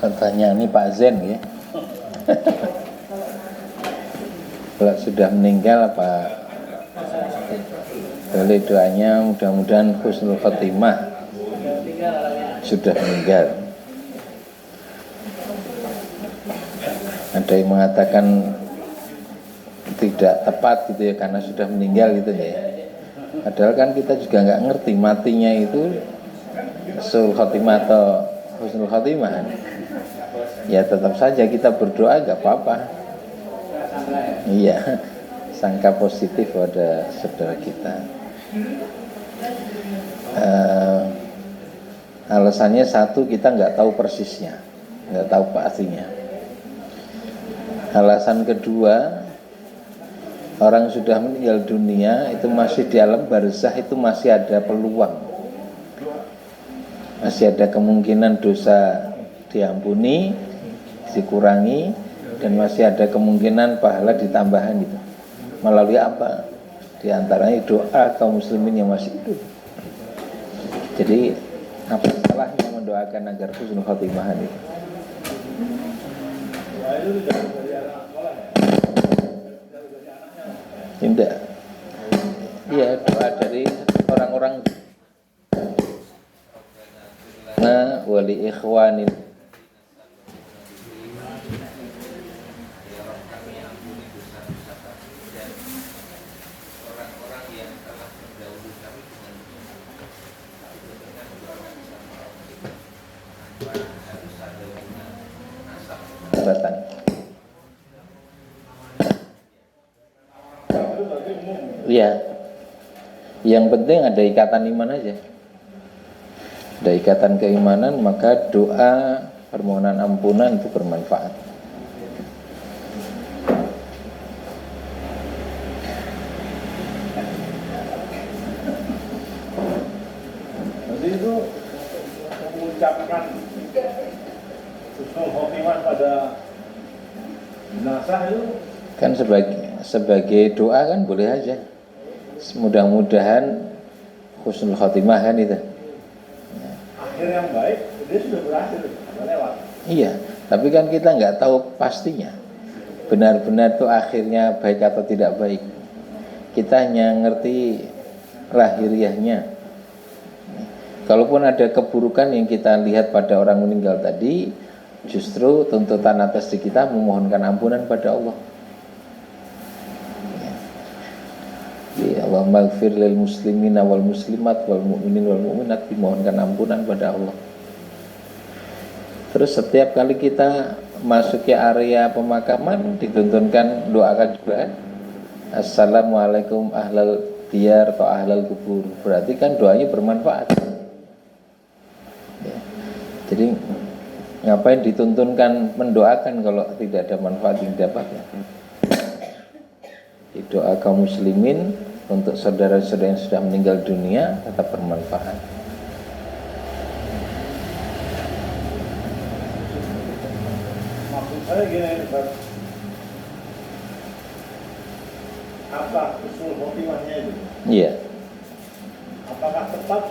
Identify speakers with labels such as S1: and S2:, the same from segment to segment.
S1: Pertanyaan ini Pak Zen ya. Kalau sudah meninggal apa boleh doanya mudah-mudahan husnul khotimah sudah meninggal. Ada yang mengatakan tidak tepat gitu ya karena sudah meninggal gitu ya. Padahal kan kita juga nggak ngerti matinya itu sul khotimah atau husnul khotimah. Ya tetap saja kita berdoa nggak apa-apa. Iya, sangka positif pada saudara kita. Alasannya satu, kita nggak tahu persisnya, nggak tahu pastinya. Alasan kedua, orang sudah meninggal dunia itu masih di alam barzah, itu masih ada peluang, masih ada kemungkinan dosa diampuni, dikurangi, dan masih ada kemungkinan pahala ditambahan gitu. Melalui apa? Di antaranya doa kaum muslimin yang masih hidup. Jadi apa salahnya mendoakan agar husnul khotimah itu? Tidak. Iya, doa dari orang-orang wali ikhwanin. Iya. Yang penting ada ikatan iman aja. Ada ikatan keimanan, maka doa permohonan ampunan itu bermanfaat.
S2: Jadi itu mengucapkan husnul khotimah pada jenazah itu
S1: kan sebagai doa kan boleh aja. Mudah-mudahan husnul khotimah kan itu.
S2: Akhir yang baik, dia sudah berakhir, lewat.
S1: Iya, tapi kan kita nggak tahu pastinya benar-benar tuh akhirnya baik atau tidak baik. Kita hanya ngerti lahiriahnya. Kalaupun ada keburukan yang kita lihat pada orang meninggal tadi, justru tuntutan atas diri kita memohonkan ampunan pada Allah. Allahumma ighfir lil muslimina wal muslimat wal mu'minin wal mu'minat, dimohonkan ampunan pada Allah. Terus setiap kali kita masuki area pemakaman dituntunkan doakan juga. Assalamualaikum ahlal diyar atau ahlal kubur. Berarti kan doanya bermanfaat. Ya. Jadi ngapain dituntunkan mendoakan kalau tidak ada manfaat yang didapatkan? Doa kaum muslimin untuk saudara-saudara yang sudah meninggal dunia tetap bermanfaat.
S2: Maksud saya gini, Ustaz. Apa husnul khotimahnya itu?
S1: Iya.
S2: Apakah tepat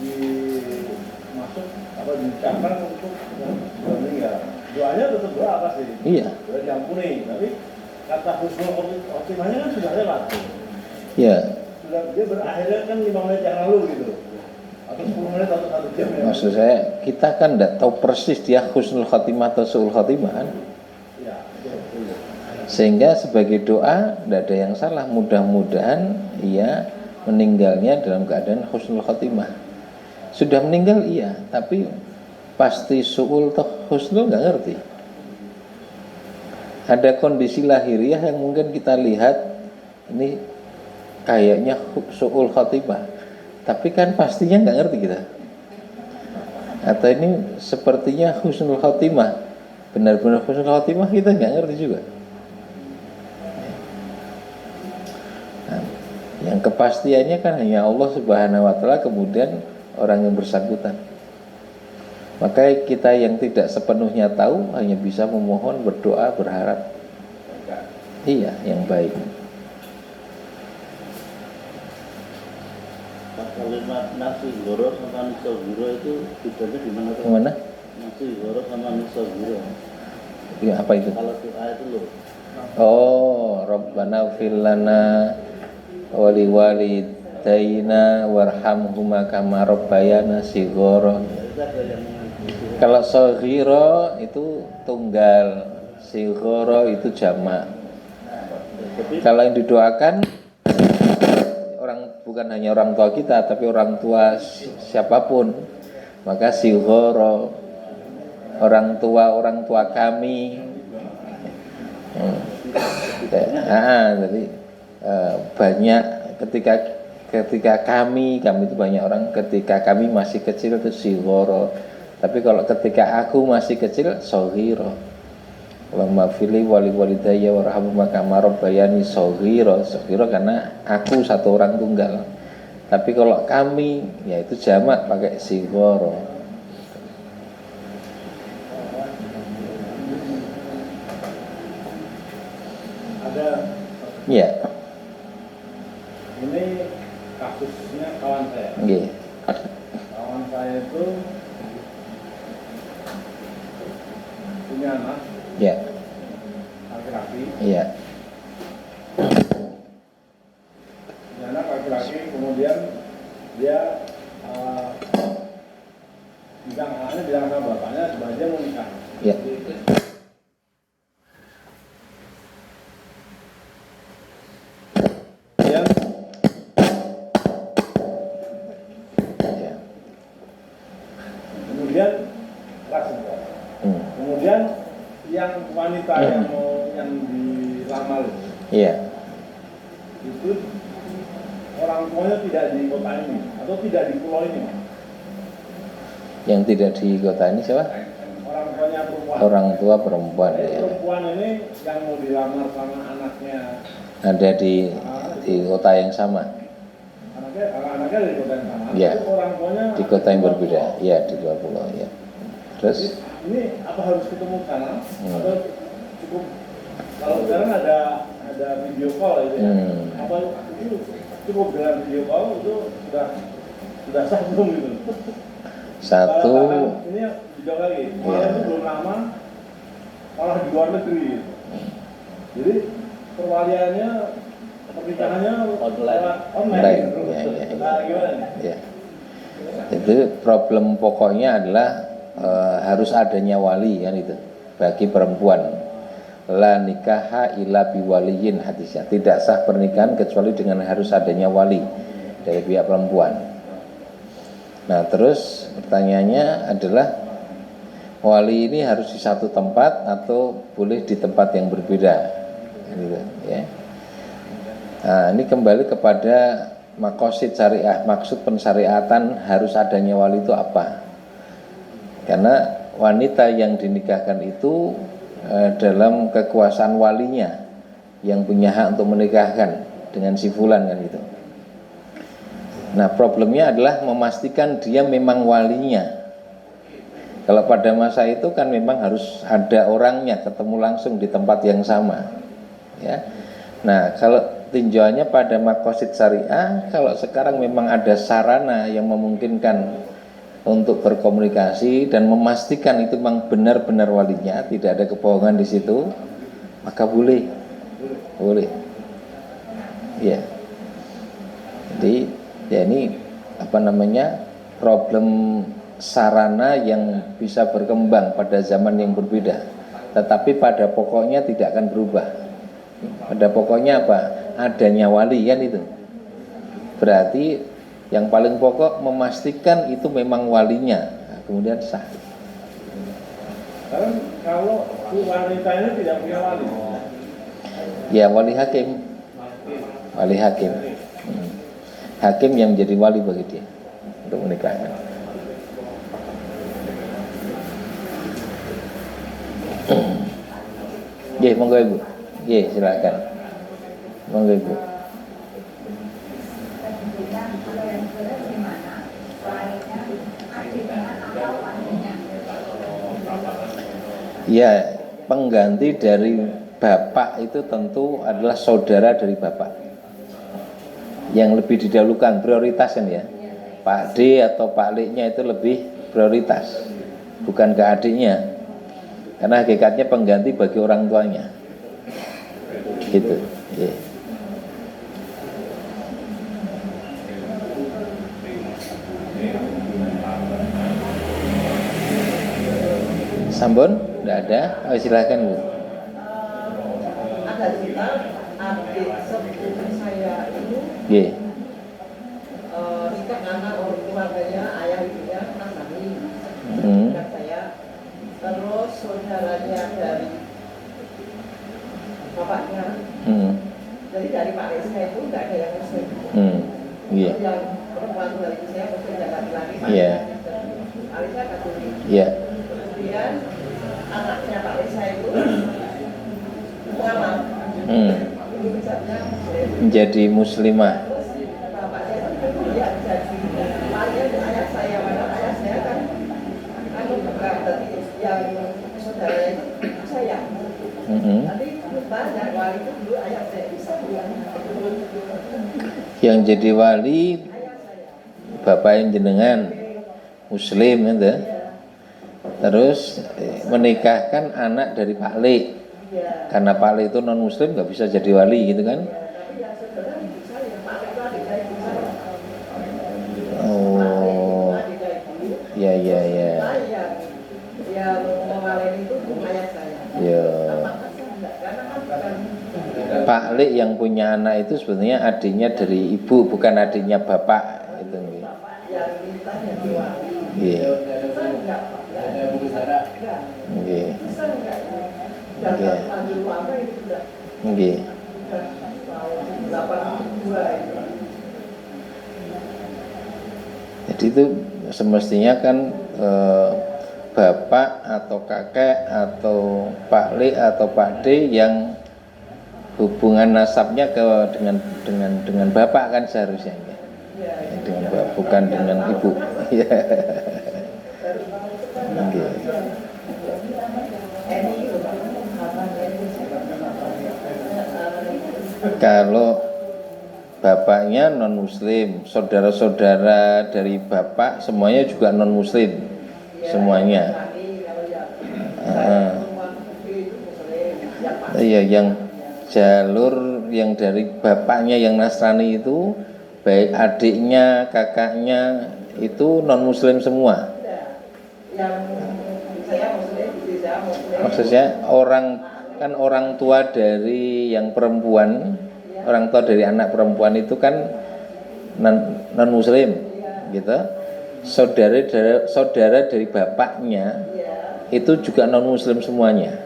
S2: dimasuk atau diucapkan untuk sudah meninggal? Doanya tetap doa pasti.
S1: Iya.
S2: Sudah diampuni, tapi kata husnul khotimahnya kan sudah lewat.
S1: Ya.
S2: Sudah, dia berakhirnya kan 5 menit yang lalu gitu, atau 10 menit atau 1 jam ya.
S1: Maksud saya, kita kan tidak tahu persis dia husnul khotimah atau su'ul khotimah kan?
S2: Ya, betul.
S1: Sehingga sebagai doa tidak ada yang salah. Mudah-mudahan ia meninggalnya dalam keadaan husnul khotimah. Sudah meninggal iya, tapi pasti su'ul atau husnul nggak ngerti. Ada kondisi lahiriah yang mungkin kita lihat ini kayaknya su'ul khotimah, tapi kan pastinya nggak ngerti kita. Atau ini sepertinya husnul khotimah, benar-benar husnul khotimah kita nggak ngerti juga. Nah, yang kepastiannya kan hanya Allah Subhanahu wa Ta'ala, kemudian orang yang bersangkutan. Maka kita yang tidak sepenuhnya tahu hanya bisa memohon, berdoa, berharap. Iya, yang baik.
S3: Kalimat nasi goro sama nasi goro itu bedanya di mana?
S1: Mana?
S2: Masih goro sama nusa goro.
S1: Ya, apa itu?
S2: Kalau doa itu loh.
S1: Oh, Rabbana fil lana wa li walidayna warhamhuma kama rabbayana shighara.
S2: Itu ada yang
S1: Kalau shaghira itu tunggal, shighara itu jamak. Kalau yang didoakan bukan hanya orang tua kita, tapi orang tua siapapun, maka shighara, orang tua kami. Jadi banyak ketika kami itu banyak orang, ketika kami masih kecil itu shighara. Tapi kalau ketika aku masih kecil shaghira. Allahumma fili wali walidayya warhamhuma kama rabbayani shaghira. Shaghira karena aku satu orang tunggal. Tapi kalau kami yaitu jamak pakai shighara.
S2: ada
S1: Ya.
S2: ini kasusnya kawan saya.
S1: Nggih.
S2: Kawan saya itu punya anak
S1: Ya.
S2: laki-laki.
S1: Iya.
S2: Punya anak laki-laki, kemudian dia bilang sama bapaknya sebenarnya dia mau nikah.
S1: Ya. Ya.
S2: Kemudian kemudian yang wanita yang dilamar
S1: Iya.
S2: itu orang tuanya tidak di kota ini atau tidak di pulau ini.
S1: Yang tidak di kota ini siapa?
S2: Orang tuanya perempuan.
S1: Orang tua perempuan.
S2: Jadi
S1: Ya.
S2: perempuan ini yang mau dilamar sama anaknya.
S1: Ada di kota yang sama.
S2: Anaknya dari kota yang sama.
S1: Ya.
S2: Itu orang tuanya
S1: Di kota yang berbeda. Ya, di luar pulau. Ya. Terus
S2: ini apa harus ketemu sana atau cukup kalau sekarang ada video call itu ya. Apa itu cukup dengan video call itu sudah sah belum gitu.
S1: satu.
S2: Ini dijawab lagi. Kemarin itu belum lama malah di luar negeri. Jadi perwaliannya pernikahannya online.
S1: Ya.
S2: Nah, gimana?
S1: Ya. Itu problem pokoknya adalah harus adanya wali kan itu bagi perempuan. La nikaha illa biwaliyin hadisnya. Tidak sah pernikahan kecuali dengan harus adanya wali dari pihak perempuan. Nah, terus pertanyaannya adalah wali ini harus di satu tempat atau boleh di tempat yang berbeda, gitu, ya. Nah, ini kembali kepada maqasid syariah, maksud pensyariatan harus adanya wali itu apa? Karena wanita yang dinikahkan itu dalam kekuasaan walinya yang punya hak untuk menikahkan dengan si fulan kan gitu. Nah, problemnya adalah memastikan dia memang walinya. Kalau pada masa itu kan memang harus ada orangnya, ketemu langsung di tempat yang sama, ya. Nah, kalau tinjauannya pada maqasid syariah, kalau sekarang memang ada sarana yang memungkinkan untuk berkomunikasi dan memastikan itu memang benar-benar walinya, tidak ada kebohongan di situ, maka boleh, ya. Jadi ya ini problem sarana yang bisa berkembang pada zaman yang berbeda, tetapi pada pokoknya tidak akan berubah. Pada pokoknya apa? Adanya wali kan itu. Berarti yang paling pokok memastikan itu memang walinya, nah, kemudian sah.
S2: Karena kalau wanita ini tidak punya wali,
S1: ya wali hakim, hakim yang menjadi wali bagi dia untuk menikahkan. Ya, monggo Ibu. Ya, silakan. Monggo Ibu. Ya, pengganti dari bapak itu tentu adalah saudara dari bapak yang lebih didahulukan, prioritas kan ya. Pak D atau Pak L-nya itu lebih prioritas. bukan ke adiknya, karena hakikatnya pengganti bagi orang tuanya, gitu. Yeah. Sambon? Tidak ada? Oh, silahkan Bu.
S3: Ada cerita adik sepupu saya itu
S1: Yeah.
S3: nikah anak orang keluarganya, ayah ibunya Nasrani, dan saya. Terus saudaranya dari bapaknya, jadi dari Pak Rizka itu nggak ada yang Muslim.
S1: Yeah.
S3: Yang perempuan dari saya Muslim dan laki-laki,
S1: Yeah.
S3: Alisa Katolik.
S1: Yeah.
S3: Kemudian anaknya Pak Rizka itu muamal. Itu besarnya Muslim.
S1: Menjadi muslimah.
S3: Terus bapaknya itu ya jadi paling ayah saya, padahal ayah saya kan berarti yang saudaranya itu saya. Tapi banyak wali itu dulu ayah saya bisa bukan.
S1: Yang jadi wali bapak yang jenengan muslim itu. Terus menikahkan anak dari Pak Le. Karena Pak Le itu non muslim nggak bisa jadi wali gitu kan. Oh, ya.
S3: Yang mewalin itu ayah saya.
S1: Ya. Pak Le yang punya anak itu sebenarnya adiknya dari ibu, bukan adiknya bapak itu.
S3: Yang minta jadi wali.
S1: Iya. Nggih. Nggih. Jadi itu semestinya kan bapak atau kakek atau Pak Le atau Pak D yang hubungan nasabnya dengan bapak kan seharusnya ya. Dengan bapak, bukan dengan ibu. Ya. Nggih. Kalau bapaknya non muslim, saudara-saudara dari bapak semuanya juga non muslim, semuanya. Iya, yang jalur yang dari bapaknya yang Nasrani itu, baik adiknya, kakaknya itu non muslim semua. Maksudnya orang tua dari yang perempuan, orang tua dari anak perempuan itu kan non muslim gitu. Saudara dari bapaknya itu juga non muslim semuanya.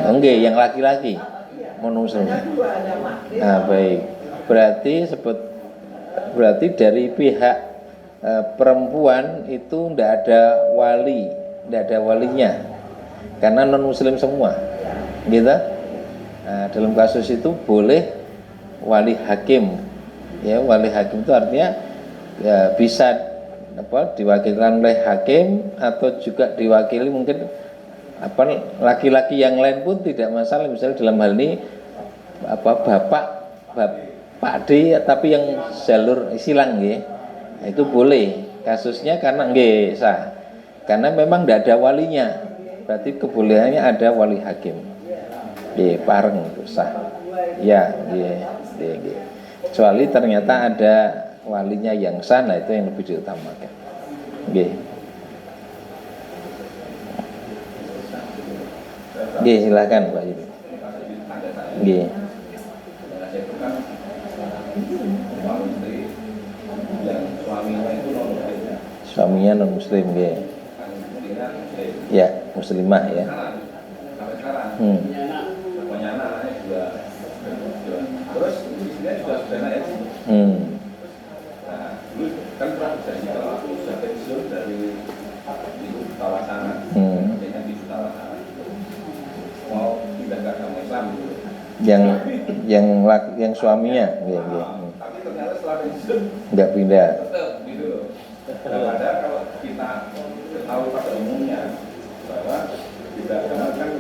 S1: Enggak, yang laki-laki non muslim. Nah, baik. Berarti dari pihak perempuan itu tidak ada walinya, karena non muslim semua, gitu. Nah, dalam kasus itu boleh wali hakim, ya wali hakim itu artinya ya, bisa diwakilkan oleh hakim atau juga diwakili mungkin laki-laki yang lain pun tidak masalah. Misalnya dalam hal ini bapak Pak D tapi yang jalur silang ya. Itu boleh kasusnya karena nggih sah, karena memang tidak ada walinya, berarti kebolehannya ada wali hakim. Nggih, pareng itu sah. Ya, nggih. Kecuali ternyata ada walinya yang sah, nah itu yang lebih diutamakan. Nggih. Nggih, silakan Pak Ibu. Nggih. Suaminya non muslim ya. Ya, muslimah ya.
S4: Terus istrinya juga sudah naik. Nah, dulu kan pernah terjadi kalau aku sudah pensiun dari itu Tawasana, artinya di Tawasana, mau pindah ke agama Islam.
S1: Yang suaminya,
S4: tapi ternyata setelah pensiun
S1: nggak pindah.
S4: Tetap gitu loh. Padahal kalau kita tahu pada umumnya bahwa tidak kan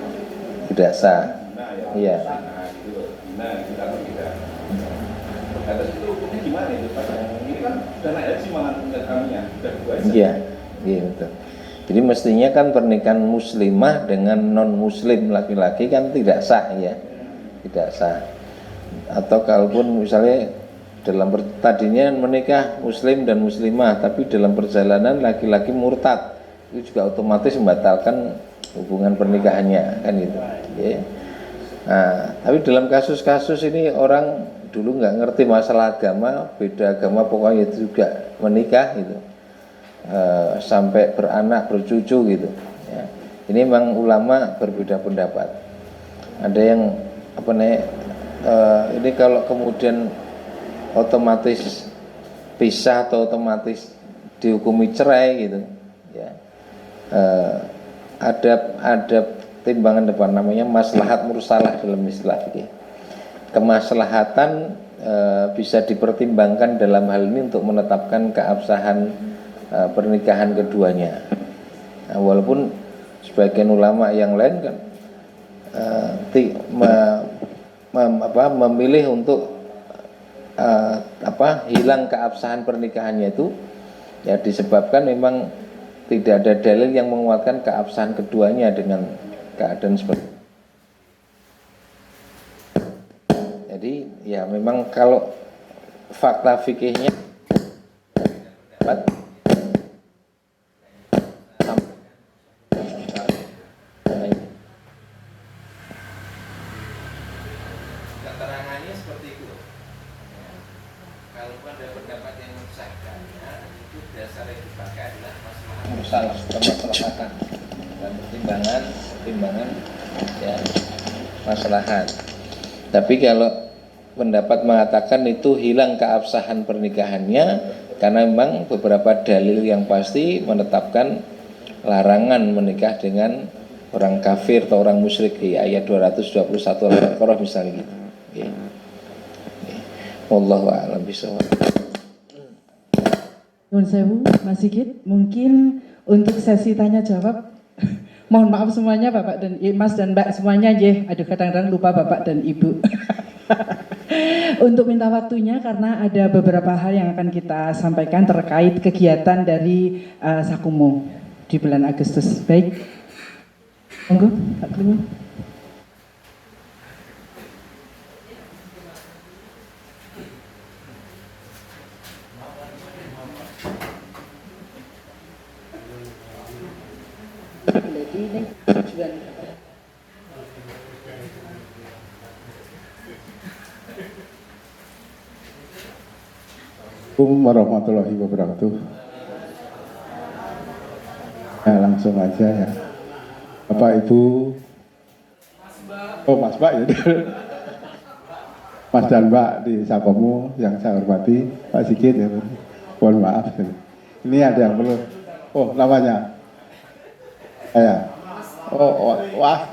S1: Tidak sah. Iya.
S4: Nah, gitu loh. Nah, kita tidak. Atas itu hukumnya gimana itu Pak? Ini kan sudah naik haji malah kaminya, sudah 2
S1: Iya, iya betul. Jadi mestinya kan pernikahan muslimah dengan non muslim laki-laki kan tidak sah ya, tidak sah. Atau kalaupun misalnya tadinya menikah muslim dan muslimah, tapi dalam perjalanan laki-laki murtad, itu juga otomatis membatalkan hubungan pernikahannya kan gitu. Ya. Nah, tapi dalam kasus-kasus ini orang dulu nggak ngerti masalah agama, beda agama pokoknya itu juga menikah gitu. Sampai beranak bercucu gitu ya. Ini memang ulama berbeda pendapat. Ada yang ini kalau kemudian otomatis pisah atau otomatis dihukumi cerai gitu ya, ada timbangan depan namanya maslahat mursalah dalam istilah fikih. Kemaslahatan bisa dipertimbangkan dalam hal ini untuk menetapkan keabsahan pernikahan keduanya. Nah, walaupun sebagian ulama yang lain kan memilih untuk hilang keabsahan pernikahannya itu ya disebabkan memang tidak ada dalil yang menguatkan keabsahan keduanya dengan keadaan seperti itu. Jadi ya memang kalau fakta fikihnya
S5: keterangannya seperti itu. Kalau ada pendapat yang mensahkannya, itu dasar yang dipakai adalah
S1: masalah kemaslahatan dan pertimbangan ya maslahat. Tapi kalau pendapat mengatakan itu hilang keabsahan pernikahannya karena memang beberapa dalil yang pasti menetapkan larangan menikah dengan orang kafir atau orang musyrik di ayat 221 Al-Baqarah misalnya gitu. Ya. Wallahu a'lam bishawab.
S6: Nuwun sewu, Mas Sigit, mungkin untuk sesi tanya jawab mohon maaf semuanya Bapak dan Mas dan Mbak semuanya ya. Aduh kadang-kadang lupa Bapak dan Ibu. Untuk minta waktunya karena ada beberapa hal yang akan kita sampaikan terkait kegiatan dari Sakumo di bulan Agustus. Baik. Monggo, Pak Klimu.
S7: Assalamualaikum warahmatullahi wabarakatuh. Ya, langsung aja ya. Bapak Ibu, oh Mas Mbak ya, Mas dan Mbak di Sakomo yang saya hormati, Pak Sigit ya, mohon maaf. Ini ada yang perlu, oh namanya, ya, oh wah.